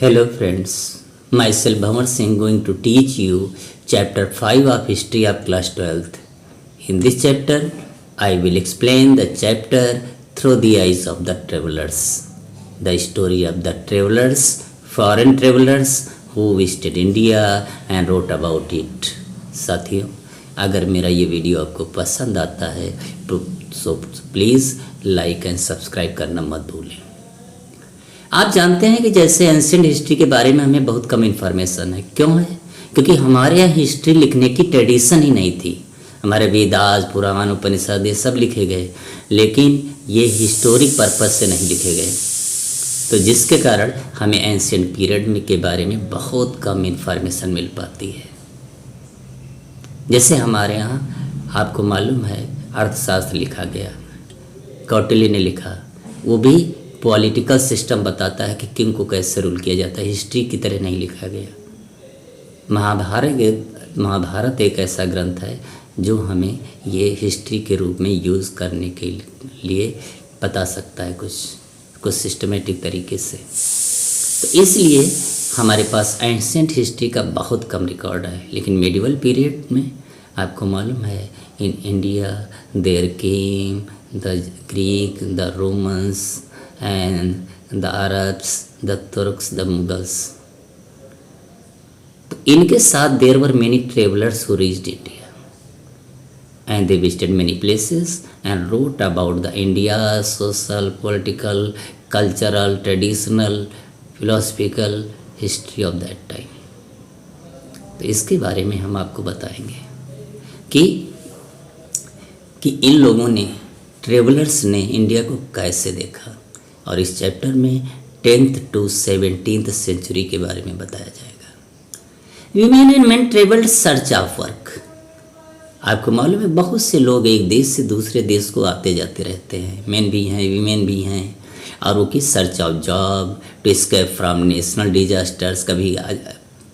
Hello friends, myself Bhavan Singh going to teach you chapter 5 of history of class 12th. In this chapter, I will explain the chapter through the eyes of the travelers. The story of the travelers, foreign travelers who visited India and wrote about it. साथियों, अगर मेरा ये video आपको पसंद आता है तो please like and subscribe करना मत भूलें। आप जानते हैं कि जैसे एंशिएंट हिस्ट्री के बारे में हमें बहुत कम इन्फॉर्मेशन है। क्यों है? क्योंकि हमारे यहाँ हिस्ट्री लिखने की ट्रेडिशन ही नहीं थी। हमारे वेदास, पुराण, उपनिषद ये सब लिखे गए, लेकिन ये हिस्टोरिक पर्पज से नहीं लिखे गए, तो जिसके कारण हमें एंशिएंट पीरियड में के बारे में बहुत कम इन्फॉर्मेशन मिल पाती है। जैसे हमारे यहाँ आपको मालूम है अर्थशास्त्र लिखा गया, कौटिल्य ने लिखा, वो भी पॉलिटिकल सिस्टम बताता है कि किंग को कैसे रूल किया जाता है, हिस्ट्री की तरह नहीं लिखा गया। महाभारत एक ऐसा ग्रंथ है जो हमें ये हिस्ट्री के रूप में यूज़ करने के लिए बता सकता है कुछ सिस्टमेटिक तरीके से। तो इसलिए हमारे पास एंशिएंट हिस्ट्री का बहुत कम रिकॉर्ड है। लेकिन मेडिवल पीरियड में आपको मालूम है in India there came the Greek, the Romans and the Arabs, the Turks, the Mughals. तो इनके साथ there were many travelers who reached India and they visited many places and wrote about the India's social, political, cultural, traditional, philosophical history of that time. तो इसके बारे में हम आपको बताएंगे कि इन लोगों ने, ट्रेवलर्स ने इंडिया को कैसे देखा, और इस चैप्टर में 10th to 17th सेंचुरी के बारे में बताया जाएगा। Women and main travelled search of work. आपको मालूम है बहुत से लोग एक देश से दूसरे देश को आते जाते रहते हैं, मेन भी हैं, वीमेन भी हैं, और वो की search of job, to escape from national disasters. कभी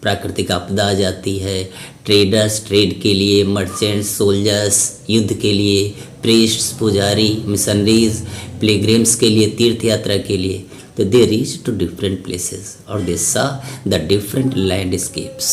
प्राकृतिक आपदा आ जाती है, ट्रेडर्स ट्रेड के लिए, मर्चेंट्स, सोल्जर्स युद्ध के लिए, प्रीस्ट्स पुजारी, मिशनरीज, पिलग्रिम्स के लिए, तीर्थ यात्रा के लिए। तो they reach to different places और they saw the different landscapes,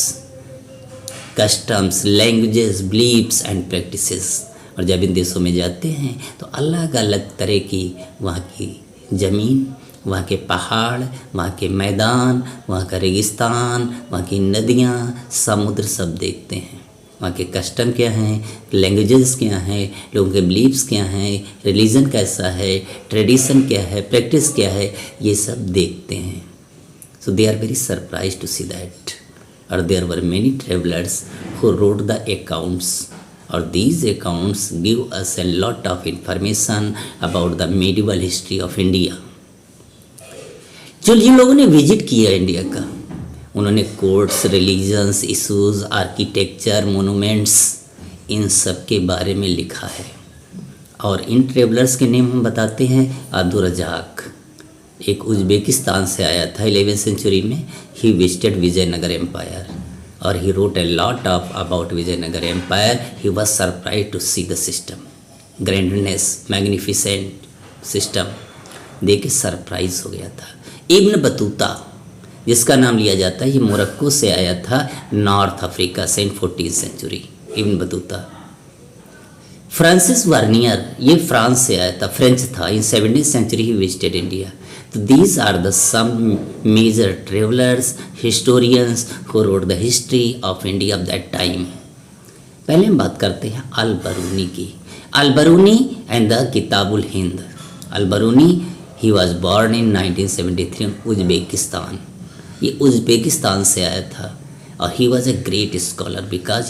customs, languages, beliefs and practices. और जब इन देशों में जाते हैं तो अलग अलग तरह की वहाँ की ज़मीन, वहाँ के पहाड़, वहाँ के मैदान, वहाँ का रेगिस्तान, वहाँ की नदियाँ, समुद्र सब देखते हैं। वहाँ के कस्टम क्या हैं, लैंग्वेजेस क्या हैं, लोगों के बिलीफ्स क्या हैं, रिलीजन कैसा है, ट्रेडिशन क्या है, प्रैक्टिस क्या है, ये सब देखते हैं। So they are very surprise to see that. और there were many travellers who wrote the accounts, और these accounts give us a lot of information about the medieval history of India. जो जिन लोगों ने विजिट किया India का, उन्होंने courts, religions, issues, architecture, monuments, इन सब के बारे में लिखा है। और इन ट्रेवलर्स के नेम हम बताते हैं। अब्दुर्रज़ाक एक उज़्बेकिस्तान से आया था 11th सेंचुरी में। ही विजिटेड विजयनगर एम्पायर और he wrote a lot of about Vijayanagar empire. He was surprise to see the system, grandness, magnificent system देख के सरप्राइज हो गया था। इब्न बतूता जिसका नाम लिया जाता है, ये मोरक्को से आया था, नॉर्थ अफ्रीका से, 14th century. Ibn Battuta. Francis Bernier ये फ्रांस से आया था, फ्रेंच था। In 17th century he visited India. तो these are the some major travellers, historians who wrote the history of India of that time. पहले हम बात करते हैं अल बरूनी की। Al Biruni and the Kitab ul Hind. Al Biruni he was born in 1973 Uzbekistan. ये Uzbekistan से आया था और he was a great scholar because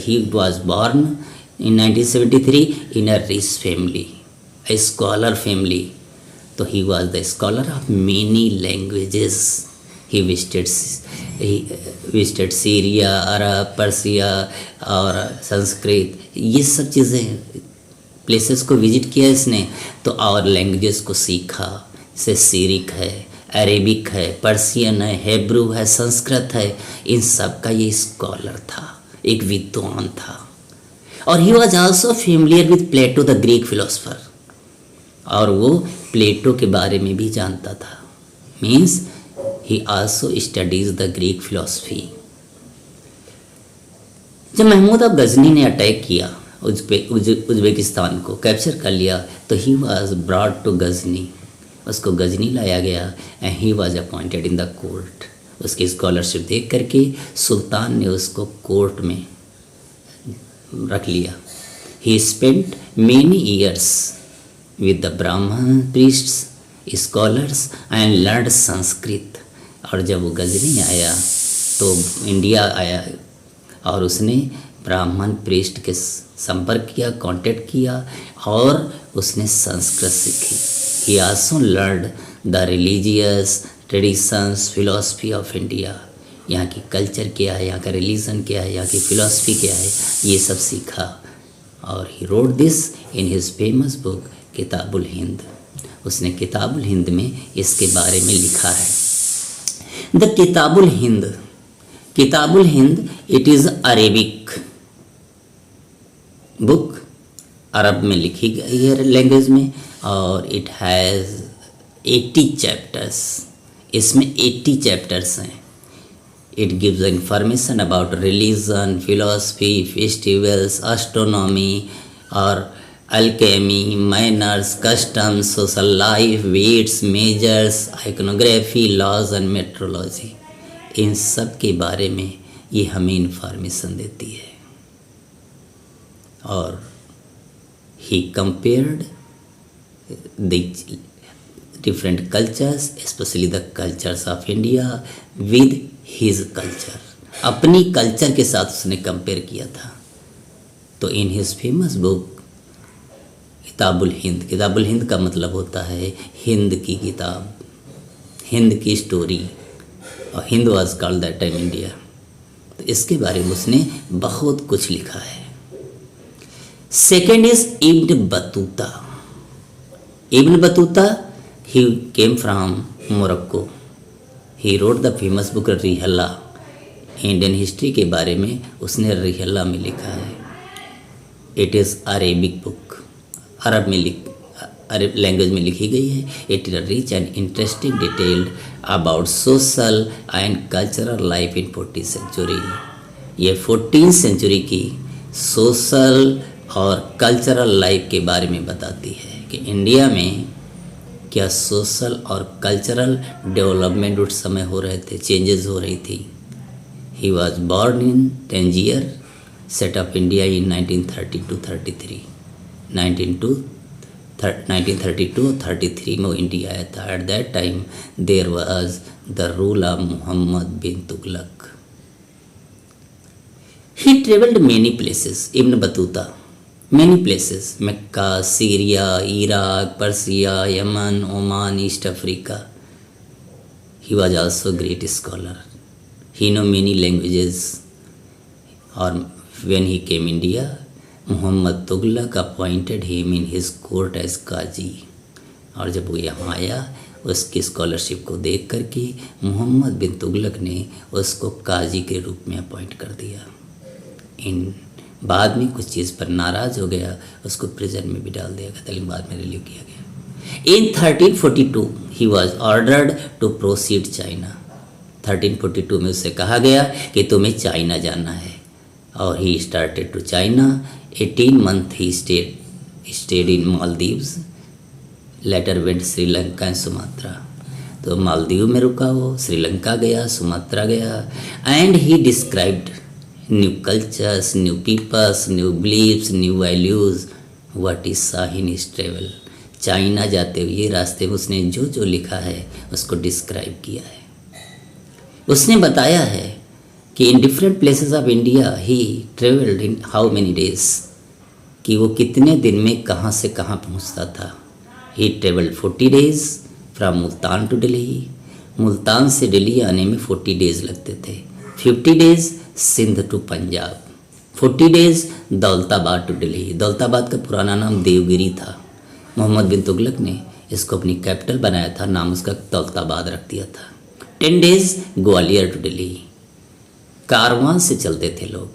he was born in 1973 in a rich family, a scholar family. तो he was the scholar of many languages. He visited Syria, Arab, Persia और संस्कृत, ये सब चीज़ें प्लेसेस को विजिट किया इसने। तो और लैंग्वेजेस को सीखा, जैसे सीरिक है, अरेबिक है, पर्सियन है, हेब्रू है, संस्कृत है, इन सब का ये स्कॉलर था, एक विद्वान था। और he was also familiar with Plato the Greek philosopher, और वो प्लेटो के बारे में भी जानता था। Means he also studies the Greek philosophy. जब महमूद ऑफ गजनी ने अटैक किया उज्बेकिस्तान को कैप्चर कर लिया, तो he was brought to Ghazni, उसको गजनी लाया गया and he was appointed in the court. उसकी स्कॉलरशिप देख करके सुल्तान ने उसको कोर्ट में रख लिया। He spent many years with the Brahmin priests scholars and learn Sanskrit. और जब वो गजनी आया तो इंडिया आया और उसने ब्राह्मण प्रीस्ट के संपर्क किया, कांटेक्ट किया और उसने संस्कृत सीखी। ही also learn the religious traditions philosophy of India. यहाँ की कल्चर क्या है, यहाँ का रिलीजन क्या है, यहाँ की फ़िलासफ़ी क्या है, ये सब सीखा। और he wrote this in his famous book Kitab ul Hind. उसने किताबुल हिंद में इसके बारे में लिखा है। The Kitab ul Hind, Kitab ul Hind it is Arabic book, Arab में लिखी गई है लैंग्वेज में, और इट हैज़ 80 चैप्टर्स। इसमें 80 चैप्टर्स हैं। It gives information about religion, philosophy, festivals, astronomy और alchemy, manners, customs, social life, weights, measures, iconography, laws and metrology. इन सब के बारे में ये हमें इंफॉर्मेशन देती है। और he compared the different cultures, specially the cultures of India with his culture. अपनी कल्चर के साथ उसने कंपेयर किया था। तो in his famous book Kitab ul Hind, Kitab ul Hind का मतलब होता है हिंद की किताब, हिंद की स्टोरी, और Hind was called that time India. तो इसके बारे में उसने बहुत कुछ लिखा है। Second is Ibn Battuta. Ibn Battuta he came from Morocco. He wrote the famous book Rihla. Indian history के बारे में उसने रिहला में लिखा है। It is Arabic book, Arab language में लिखी गई है। It is rich and interesting detailed about social and cultural life in 14th century. ये 14th सेंचुरी की सोशल और कल्चरल लाइफ के बारे में बताती है कि इंडिया में क्या सोशल और कल्चरल डेवलपमेंट उस समय हो रहे थे, चेंजेस हो रही थी। He was born in Tangier, set of India in 1932-33। 1932-33 में वो इंडिया आया था। At that time there was the rule of Mohammad bin Tughlaq. He travelled many places, Ibn Battuta, many places, Mecca, Syria, Iraq, Persia, Yemen, Oman, east Africa. He was also great scholar. He know many languages. और when he came India, Mohammad Tughlaq appointed him in his court as काजी। और जब वो यहाँ आया, उसकी scholarship को देख करके मोहम्मद बिन तुगलक ने उसको काजी के रूप में अपॉइंट कर दिया। इन बाद में कुछ चीज़ पर नाराज़ हो गया, उसको प्रिजन में भी डाल दिया गया, लेकिन बाद में रिलीव किया गया। In 1342 he was ordered to proceed China. 1342 में उससे कहा गया कि तुम्हें चाइना जाना है, और he started to China. 18 months he stayed in Maldives, later went Sri Lanka and Sumatra. तो मालदीव में रुका वो, श्रीलंका गया, सुमात्रा गया। And he described new cultures, new peoples, new believes, new values, what is saw in his travel. China जाते हुए रास्ते में उसने जो जो लिखा है उसको डिस्क्राइब किया है। उसने बताया है कि in different places of India he travelled in how many days, कि वो कितने दिन में कहाँ से कहाँ पहुँचता था। He travelled 40 days from Multan to Delhi. Multan से दिल्ली आने में 40 days लगते थे। 50 days Sindh to Punjab, 40 days Daulatabad to Delhi. Daulatabad का पुराना नाम देवगिरी था। मोहम्मद बिन तुगलक ने इसको अपनी कैपिटल बनाया था, नाम उसका दौलताबाद रख दिया था। 10 days ग्वालियर टू दिल्ली। कारवां से चलते थे लोग,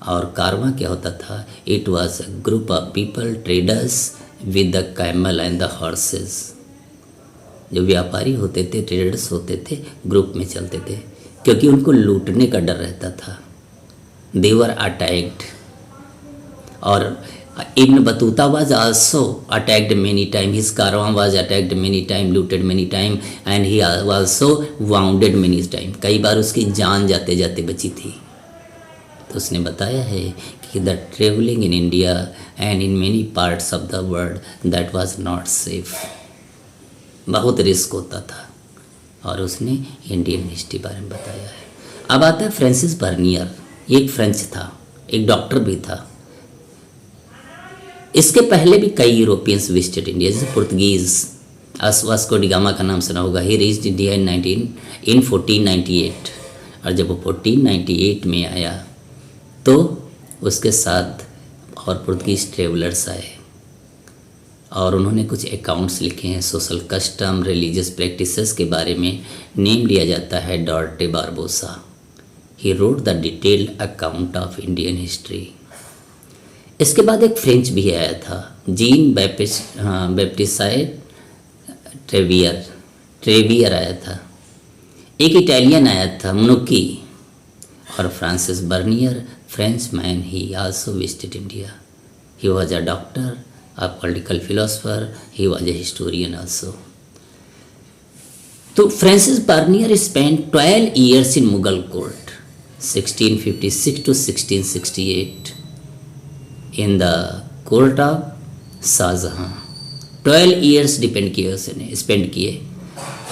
और कारवां क्या होता था? It was a group of people, traders with the camel and the horses. जो व्यापारी होते थे, ट्रेडर्स होते थे, ग्रुप में चलते थे, क्योंकि उनको लूटने का डर रहता था। दे वर अटैक्ड। और Ibn Battuta was also attacked many time, his caravan was attacked many time, looted many time, and he also wounded many time। कई बार उसकी जान जाते जाते बची थी। तो उसने बताया है कि the travelling in India and in many parts of the world that was not safe, बहुत रिस्क होता था। और उसने इंडियन हिस्ट्री बारे में बताया है। अब आता है फ्रांसिस बर्नियर, एक फ्रेंच था, एक डॉक्टर भी था। इसके पहले भी कई यूरोपियंस विजिटेड इंडिया, जैसे पुर्तगीज वास्को डी गामा का नाम सुना होगा। ही रीच्ड इंडिया इन 1498। और जब वो 1498 में आया तो उसके साथ और पुर्तगीज ट्रेवलर्स आए और उन्होंने कुछ अकाउंट्स लिखे हैं सोशल कस्टम, रिलीजियस प्रैक्टिसेस के बारे में। नेम लिया जाता है Duarte Barbosa. He wrote the detailed account of Indian history. इसके बाद एक फ्रेंच भी आया था, जीन बैप्टिसाइड ट्रेवियर आया था। एक इटालियन आया था, मुनुक्की। और Francis Bernier, French man, he also visited India. He was a doctor, a political philosopher, he was a historian also। तो Francis Bernier spent 12 years in Mughal court 1656 to 1668 in the court of Shah Jahan. 12 years depend किए उसने spend किए।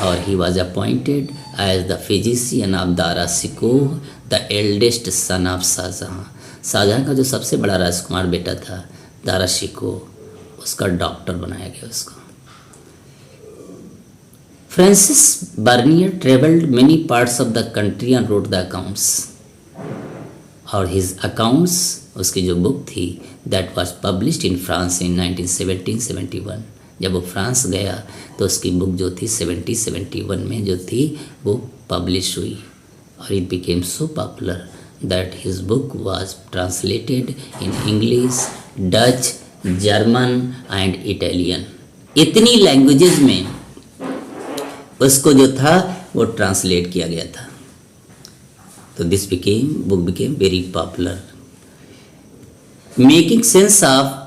और he was appointed as the physician of Dara Shikoh, the eldest son of Shah Jahan. Shah Jahan का जो सबसे बड़ा राजकुमार बेटा था दारा शिकोह, उसका डॉक्टर बनाया गया उसको। Francis Bernier travelled many parts of the country and wrote the accounts. और हिज अकाउंट्स, उसकी जो बुक थी, that was published in France in 1971। जब वो फ्रांस गया तो उसकी बुक जो थी 71 में जो थी वो पब्लिश हुई। और it became so popular that his book was translated in English, Dutch, German and Italian. इतनी लैंग्वेजेस में उसको जो था वो ट्रांसलेट किया गया था। तो this book became very popular. Making sense of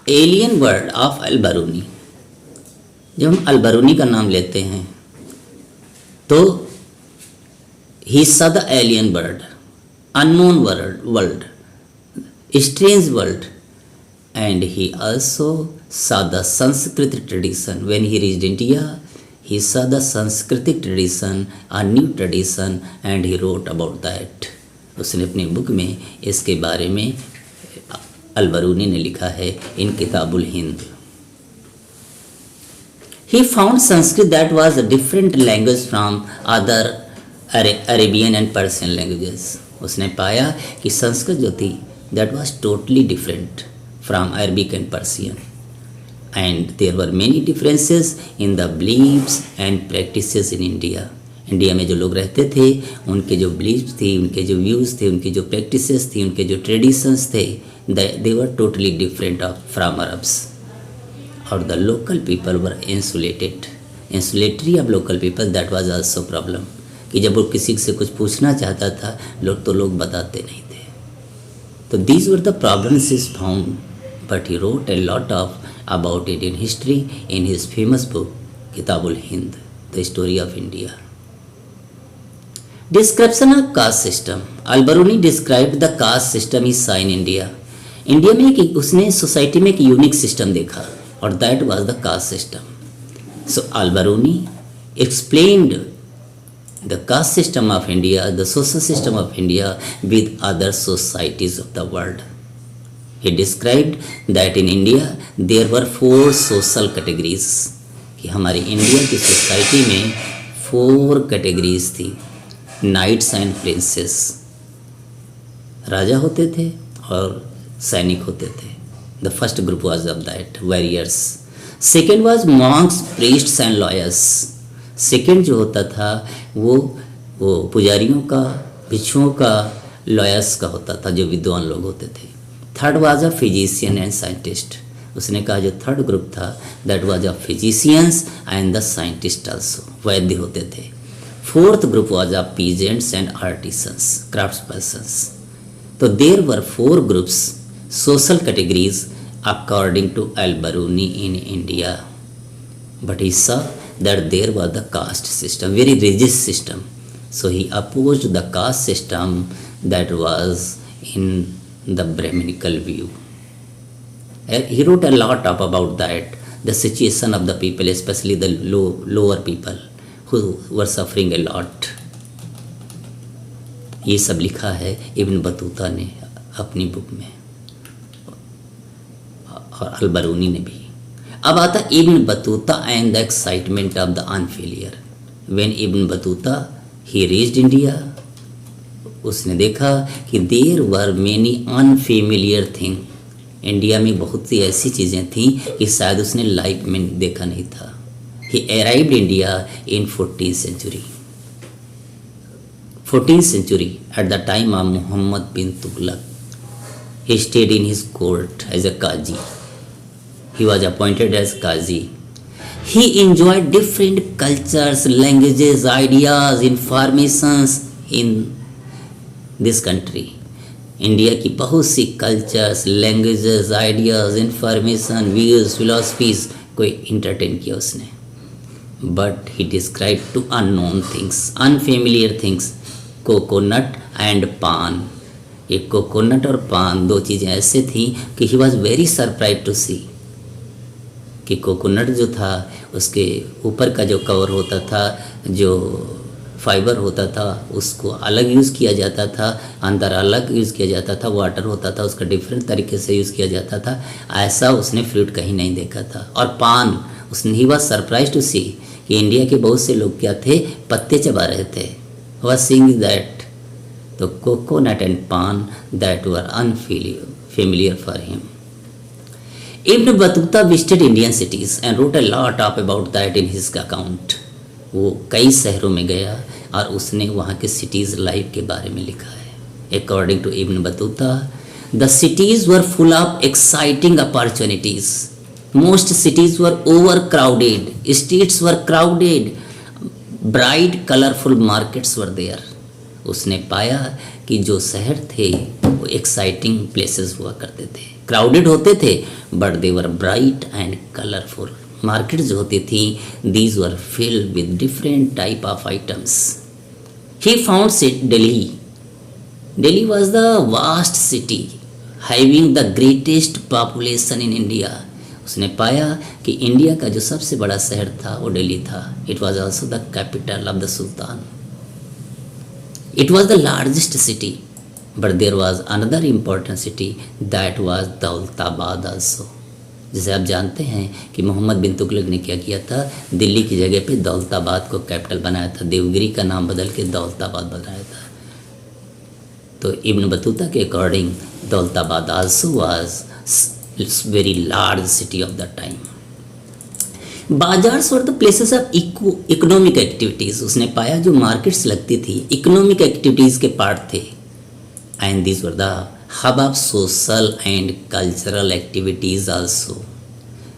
alien world of Al Biruni. जब हम अल-बरूनी का नाम लेते हैं तो ही saw the alien world, unknown world, strange world, and he also saw the Sanskrit tradition. When he reached India, he saw the Sanskritic tradition, a new tradition, and he wrote about that। उसने अपनी book में इसके बारे में, अल-बरूनी ने लिखा है इन किताबुल Hind. He found Sanskrit that was a different language from other Arabian and Persian languages। उसने पाया कि संस्कृत जो थी that was totally different from Arabic and Persian, and there were many differences in the beliefs and practices in India। India में जो लोग रहते थे उनके जो बिलीव्स थी, उनके जो व्यूज़ थे, उनकी जो प्रैक्टिसेस थी, उनके जो ट्रेडिशंस थे, they were totally different from Arabs। और the local people were insulated। insulatory of local people, that was also problem। कि जब वो किसी से कुछ पूछना चाहता था लोग बताते नहीं थे। तो these were the problems he found, but he wrote a lot about Indian history in his famous book Kitabul Hind, the story of India। Description of caste system। Al Biruni described the caste system he saw in India। India में उसने society में एक unique system देखा और that was the caste system. So Al Biruni explained the caste system of India, the social system of India with other societies of the world। He described that in India there were 4 social categories। कि हमारी India की society में 4 categories थी। Nights and princess, राजा होते थे और सैनिक होते थे। The first group was of that warriors. Second was Monks, priests and lawyers. Second जो होता था वो पुजारियों का, भिक्षुओं का, लॉयर्स का होता था, जो विद्वान लोग होते थे। Third was a physician and scientist. उसने कहा जो थर्ड ग्रुप था that was a physicians and the scientist also, वैद्य होते थे। Fourth group was a peasants and artisans, crafts persons. तो there were 4 groups social categories according to Al Biruni in India, but he saw that there was the caste system, very rigid system. So he opposed the caste system that was in the Brahminical view. He wrote a lot about that, the situation of the people, especially the lower people who were suffering a lot. ये सब लिखा है इब्न Battuta ने अपनी book में और अल-बरूनी ने भी। अब आता Ibn Battuta and the excitement of the unfamiliar. When Ibn Battuta he reached India, उसने देखा कि there were many unfamiliar thing, India में बहुत सी ऐसी चीज़ें थीं कि शायद उसने लाइफ में देखा नहीं था। ही arrived India in 14th century, 14th century at the time of Muhammad bin Tughlaq. He stayed in his court as a Qazi. He was appointed as Qazi. He enjoyed different cultures, languages, ideas, informations in this country. India की बहुत सी cultures, languages, ideas, information, views, philosophies को entertain किया उसने। But he describe two unknown things, unfamiliar things, coconut and paan. ये coconut और पान दो चीज़ें ऐसे थीं कि he was very surprise to see कि कोकोनट जो था उसके ऊपर का जो कवर होता था, जो फाइबर होता था, उसको अलग यूज़ किया जाता था, अंदर अलग यूज़ किया जाता था, वाटर होता था उसका डिफरेंट तरीके से यूज़ किया जाता था। ऐसा उसने फ्रूट कहीं नहीं देखा था। और पान, उसने ही वॉज सरप्राइज टू सी कि इंडिया के बहुत से लोग क्या थे, पत्ते चबा रहे थे। Was seeing that the coconut and paan that were unfamiliar for him. Ibn Battuta visited Indian cities and wrote a lot of about that in his account. वो कई शहरों में गया और उसने वहाँ के सिटीज़ लाइफ के बारे में लिखा है। According to Ibn Battuta, the cities were full of exciting opportunities, most cities were over crowded, streets were crowded, bright colourful markets were there. उसने पाया कि जो शहर थे वो एक्साइटिंग प्लेसेस हुआ करते थे, क्राउडेड होते थे, but they were bright and colourful. Market जो होती थी, these were filled with different type of items. He found Delhi. Delhi was the vast city having the greatest population in India. उसने पाया कि इंडिया का जो सबसे बड़ा शहर था वो दिल्ली था। It was also the capital of the sultan. It was the largest city, but there was another important city that was Daulatabad also. जैसे आप जानते हैं कि मोहम्मद बिन तुगलक ने क्या किया था, दिल्ली की जगह पे दौलताबाद को कैपिटल बनाया था, देवगिरी का नाम बदल के दौलताबाद बनाया था। तो इब्न बतूता के according Daulatabad also was very large city of the time. Bazaars were the places of economic activities. उसने पाया जो मार्केट्स लगती थी इकोनॉमिक एक्टिविटीज़ के पार्ट थे। And this were the hub of social and cultural activities also.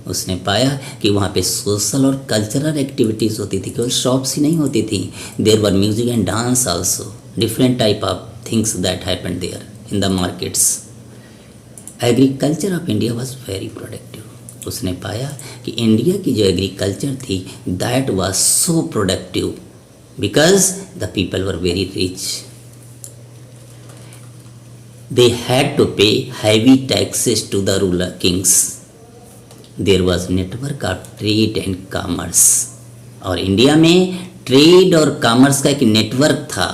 उसने पाया कि वहाँ पे सोशल और कल्चरल एक्टिविटीज़ होती थी, केवल शॉप्स ही नहीं होती थी। There were music and dance also, different type of things that happened there in the markets. Agriculture of India was very productive. उसने पाया कि इंडिया की जो एग्रीकल्चर थी that was so productive because the people were very rich. They had to pay heavy taxes to the ruler kings. There was network of trade and commerce. और India में trade और commerce का एक network था।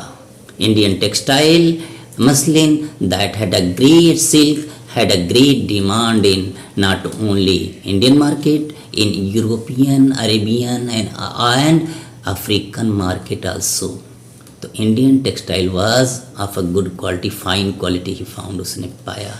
Indian textile, muslin that had a great silk had a great demand in not only Indian market, in European, Arabian and African market also. तो Indian textile was of a good quality, fine quality he found, उसने पाया।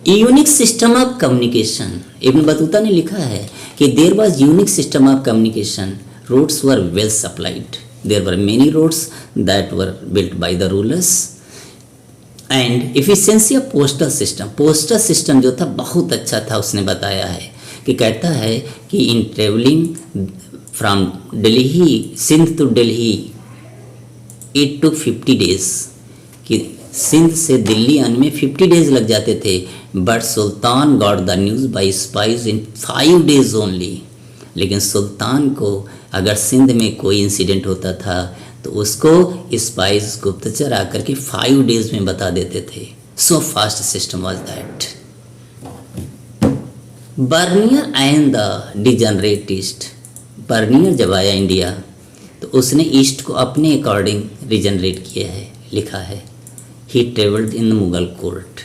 Unique system of communication, Ibn Battuta ने लिखा है कि there was unique system of communication, roads were well supplied, there were many roads that were built by the rulers and efficiency of postal system जो था बहुत अच्छा था। उसने बताया है कि कहता है कि in travelling from Delhi Sindh to Delhi it took 50 days, कि सिंध से दिल्ली आने में 50 डेज लग जाते थे। But Sultan got the news by spice in 5 days only. लेकिन सुल्तान को अगर सिंध में कोई इंसिडेंट होता था तो उसको स्पाइस गुप्तचर आकर के 5 डेज में बता देते थे। So fast system was that. Bernier and the degenerate east. Bernier जब आया इंडिया तो उसने ईस्ट को अपने अकॉर्डिंग रिजनरेट किया है, लिखा है। He travelled in the Mughal court,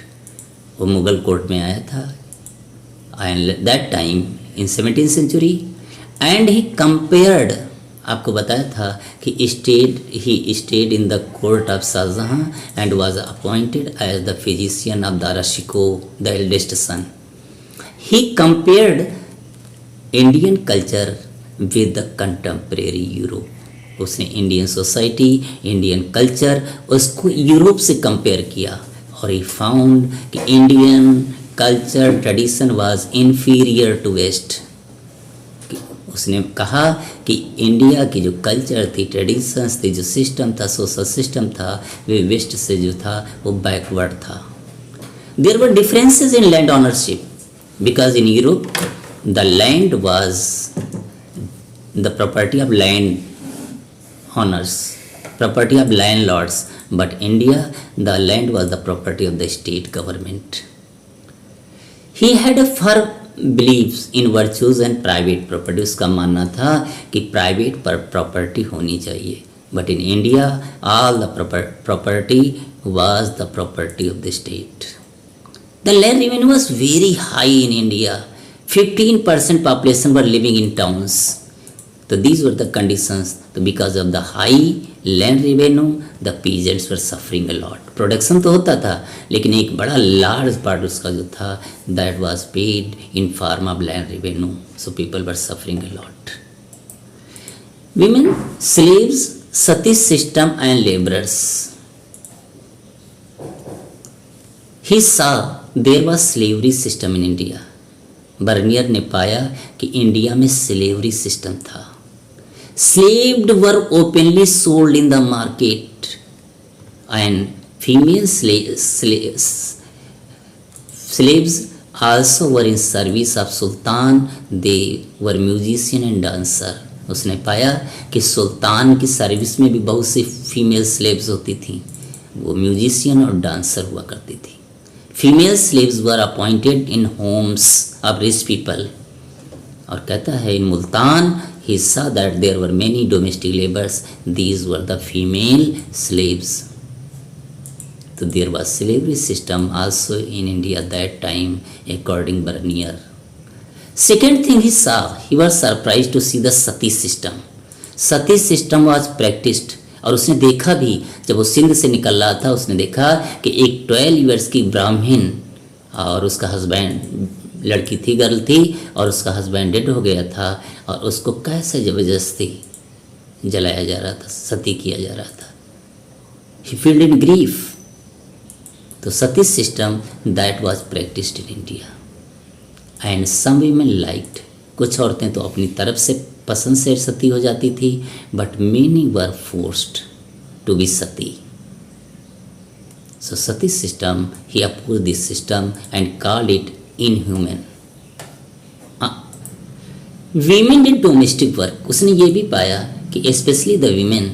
वो मुगल कोर्ट में आया था and that time in 17th century. And he compared, आपको बताया था कि he stayed in the court of Shah Jahan and was appointed as the physician of Dara Shikoh the eldest son. He compared Indian culture with the contemporary Europe. उसने Indian society, Indian culture, उसको Europe से compare किया और he found कि Indian culture tradition was inferior to west. उसने कहा कि India की जो कल्चर थी, ट्रेडिशंस थी, जो सिस्टम था, सोशल सिस्टम था, वे वेस्ट से जो था वो बैकवर्ड था। There were differences in land ownership because in Europe the land was the property of land owners, property of landlords, but India the land was the property of the state government. He had a firm beliefs in virtues and private property. उसका मानना था कि private पर property होनी चाहिए, but in India all the property was the property of the state. The land revenue was very high in India. 15% population were living in towns. So these were the conditions. So because of the high land revenue, the peasants were suffering a lot. Production तो होता था लेकिन एक बड़ा large part उसका जो था that was paid in form of land revenue. So people were suffering a lot. Women, slaves, sati system and laborers. He saw there was slavery system in India. बर्नियर ने पाया कि इंडिया में slavery system था। Slaved were openly sold in the market and female slaves also were in service of Sultan. They were musician and dancer. उसने पाया कि सुल्तान की सर्विस में भी बहुत सी फीमेल स्लेव्स होती थी, वो म्यूजिशियन और डांसर हुआ करती थी। Female slaves were appointed in Holmes of rich people. और कहता है इन Multan he saw that there were many domestic laborers. These were the female slaves. So there was slavery system also in India that time according Bernier. Second thing he saw, he was surprised to see the sati system. Sati system was practiced. और उसने देखा भी जब वो सिंध से निकल रहा था, उसने देखा कि एक 12 इयर्स की ब्राह्मण और उसका हस्बैंड, लड़की थी, गर्ल थी, और उसका हस्बैंड डेड हो गया था और उसको कैसे ज़बरदस्ती जलाया जा रहा था, सती किया जा रहा था। He felt in grief. तो sati system that was practised in India and some women liked. कुछ औरतें तो अपनी तरफ से पसंद से सती हो जाती थी, but many were forced to be sati. So sati system, he oppose this system and called it inhuman. Women did domestic work. उसने ये भी पाया कि specially the women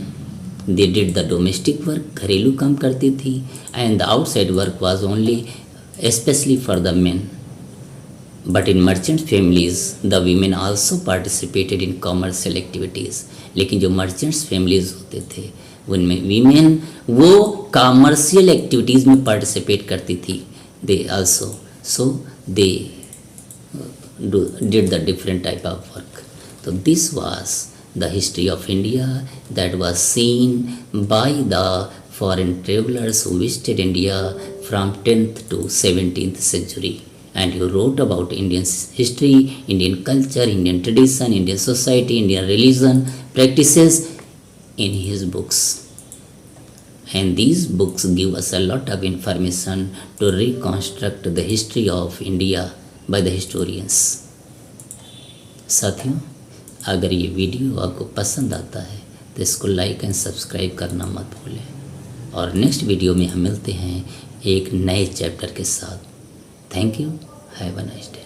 they did the domestic work, घरेलू काम करती थी, and the outside work was only specially for the men. But in merchant families the women also participated in commercial activities. लेकिन जो मर्चेंट्स फैमिलीज होते थे उनमें women वो कॉमर्शियल एक्टिविटीज़ में पार्टिसिपेट करती थी। They also, so they did the different type of work. So this was the history of India that was seen by the foreign travelers who visited India from 10th to 17th century, and he wrote about Indian history, Indian culture, Indian tradition, Indian society, Indian religion practices in his books. and these books give us a lot of information to reconstruct the history of India by the historians. साथियों, अगर ये video आपको पसंद आता है तो इसको like and subscribe करना मत भूलें और नेक्स्ट वीडियो में हम मिलते हैं एक नए चैप्टर के साथ। Thank you, have a nice day.